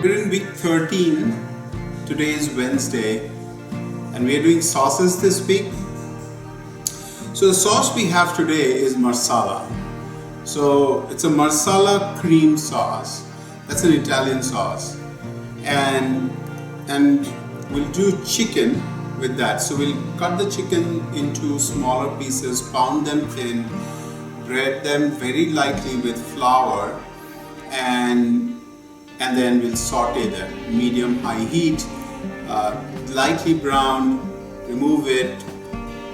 We're in week 13. Today is Wednesday, and we are doing sauces this week. So the sauce we have today is Marsala. So it's a Marsala cream sauce. That's an Italian sauce, and we'll do chicken with that. So we'll cut the chicken into smaller pieces, pound them thin, bread them very lightly with flour, and then we'll saute them, medium-high heat, lightly brown, remove it,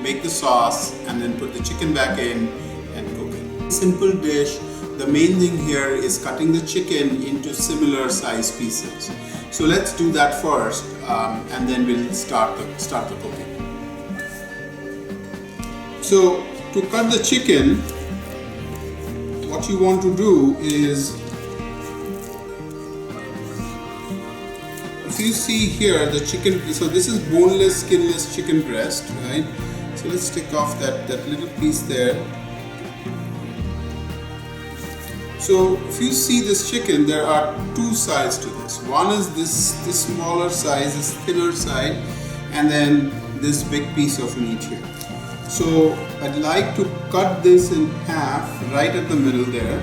make the sauce, and then put the chicken back in and cook it. Simple dish. The main thing here is cutting the chicken into similar size pieces. So let's do that first, and then we'll start the cooking. So to cut the chicken, what you want to do is, if you see here the chicken, so this is boneless, skinless chicken breast, right? So let's take off that little piece there. So if you see this chicken, there are two sides to this. One is this smaller size, this thinner side, and then this big piece of meat here. So I'd like to cut this in half right at the middle there.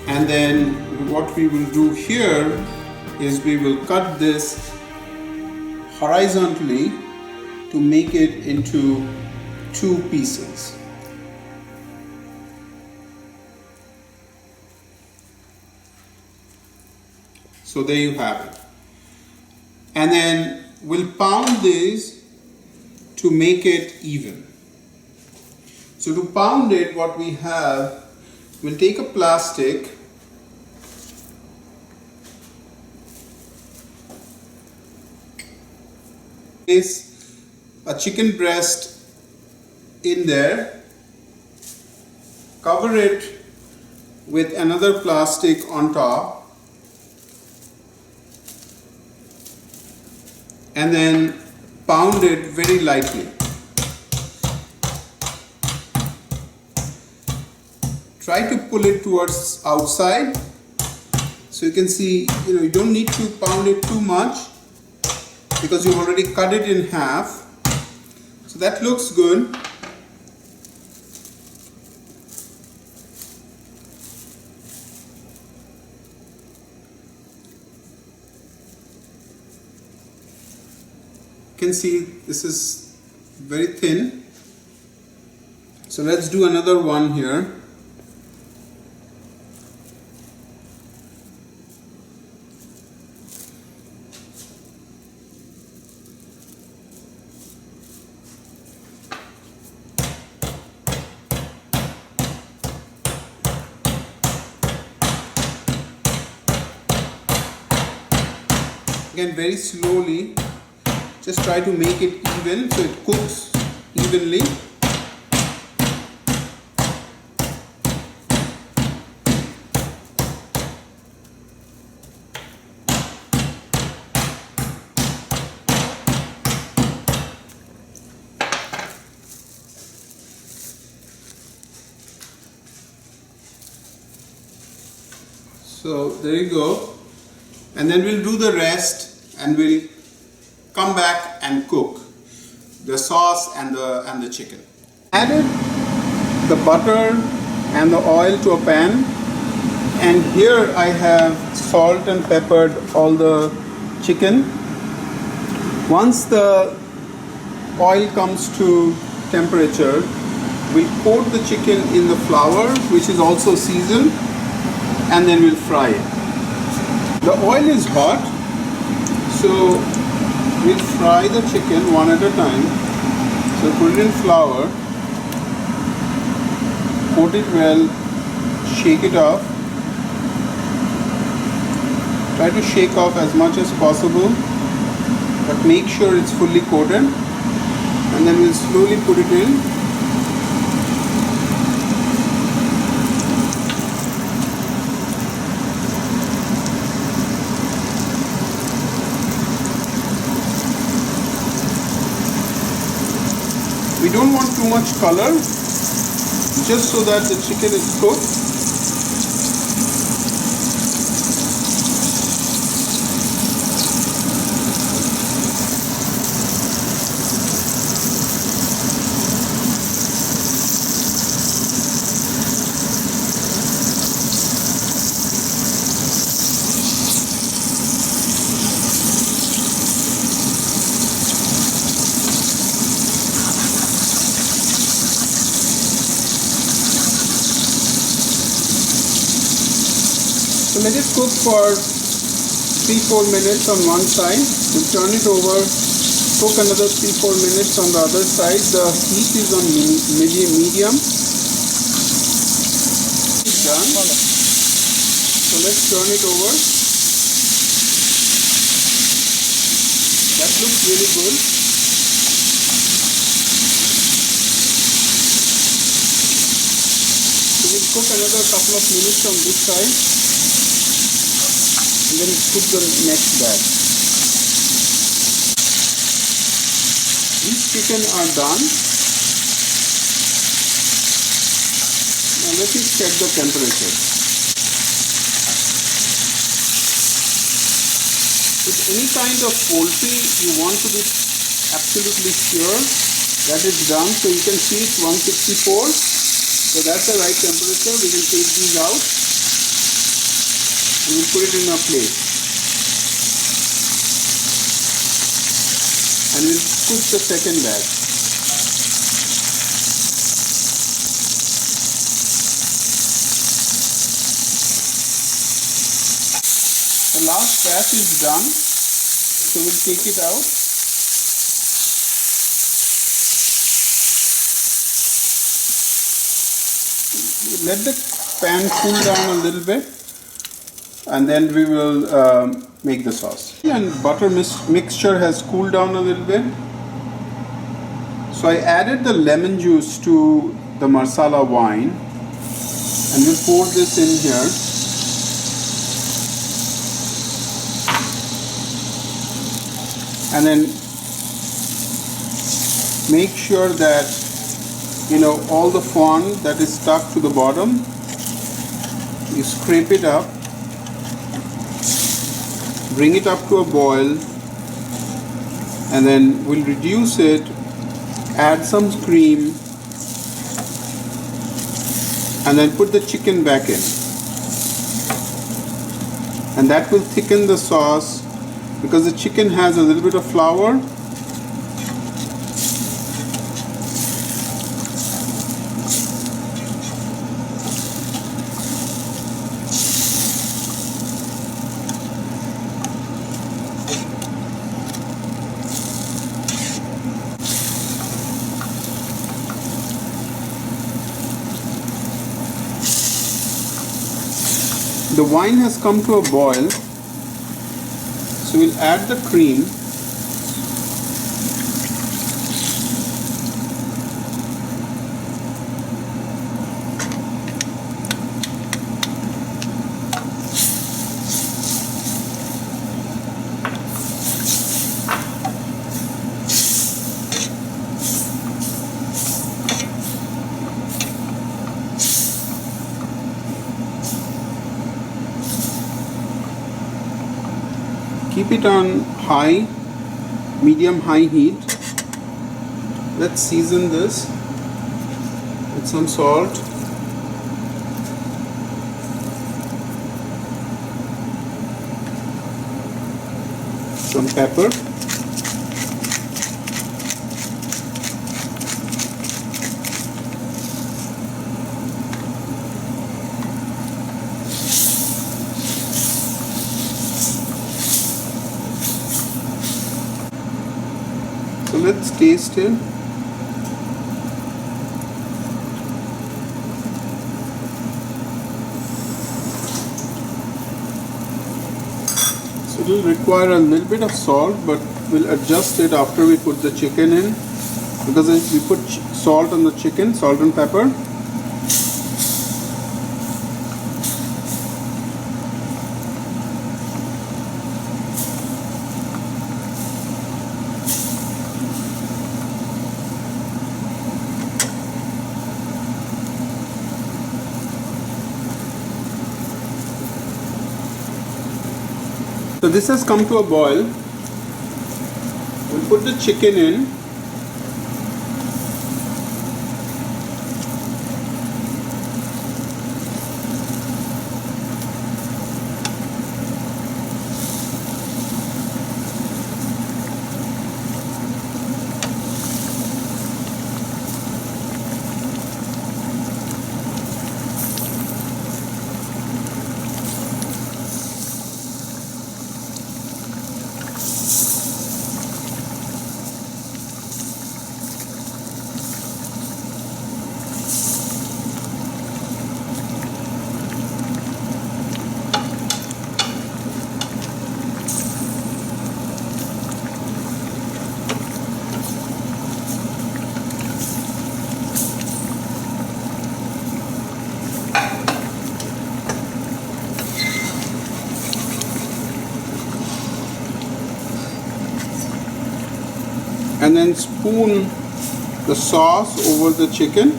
And then what we will do here is we will cut this horizontally to make it into two pieces. So there you have it. And then we'll pound this to make it even. So to pound it, what we have, we'll take a plastic, place a chicken breast in there, cover it with another plastic on top, and then pound it very lightly. Try to pull it towards outside. So you can see, you don't need to pound it too much because you've already cut it in half. So that looks good. You can see this is very thin. So let's do another one here. Again, very slowly, just try to make it even so it cooks evenly. So there you go. And then we'll do the rest, and we'll come back and cook the sauce and the chicken. Added the butter and the oil to a pan, and here I have salt and peppered all the chicken. Once the oil comes to temperature, we'll coat the chicken in the flour, which is also seasoned, and then we'll fry it. The oil is hot, so we'll fry the chicken one at a time. So put it in flour, coat it well, shake it off. Try to shake off as much as possible, but make sure it's fully coated. And then we'll slowly put it in. We don't want too much color, just so that the chicken is cooked. So let it cook for 3-4 minutes on one side. We'll turn it over, cook another 3-4 minutes on the other side. The heat is on medium. It's done. So let's turn it over. That looks really good. So we'll cook another couple of minutes on this side and then cook the next batch. These chicken are done. Now let me check the temperature. With any kind of poultry, you want to be absolutely sure that it's done. So you can see it's 164. So that's the right temperature. We will take these out and we'll put it in a plate. And we'll cook the second batch. The last batch is done, so we'll take it out. Let the pan cool down a little bit and then we will make the sauce. And butter mixture has cooled down a little bit. So I added the lemon juice to the Marsala wine and we'll pour this in here. And then make sure that all the fond that is stuck to the bottom, you scrape it up, bring it up to a boil, and then we'll reduce it, add some cream, and then put the chicken back in. And that will thicken the sauce because the chicken has a little bit of flour. The wine has come to a boil, so we'll add the cream. Keep it on high, medium-high heat. Let's season this with some salt, some pepper, so let's taste it. So it will require a little bit of salt, but we'll adjust it after we put the chicken in, because if we put salt on the chicken, salt and pepper, so this has come to a boil. We'll put the chicken in. and then spoon the sauce over the chicken.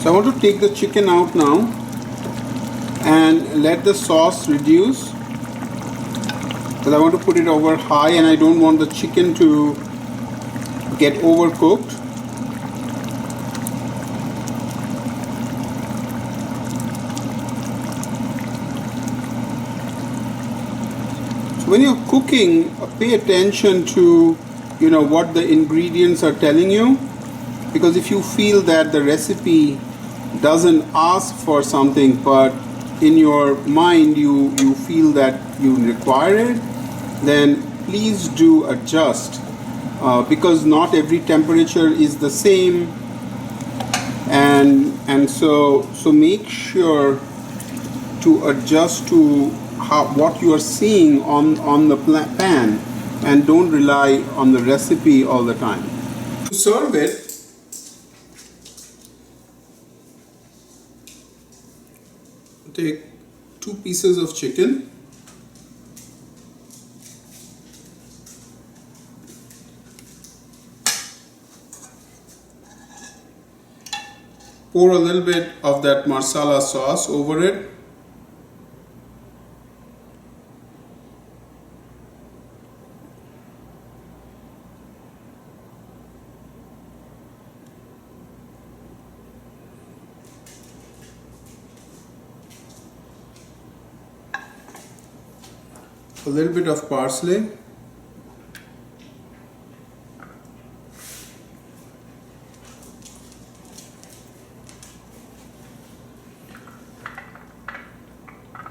So I want to take the chicken out now and let the sauce reduce, because I want to put it over high and I don't want the chicken to get overcooked. So when you're cooking, pay attention to what the ingredients are telling you, because if you feel that the recipe doesn't ask for something, but in your mind you feel that you require it, then please do adjust, because not every temperature is the same, and so make sure to adjust to what you are seeing on the pan, and don't rely on the recipe all the time. To serve it, take 2 pieces of chicken, pour a little bit of that Marsala sauce over it, a little bit of parsley,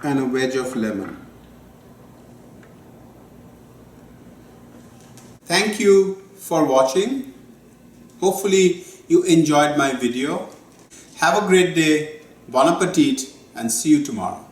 and a wedge of lemon. Thank you for watching. Hopefully you enjoyed my video. Have a great day, bon appetit, and see you tomorrow.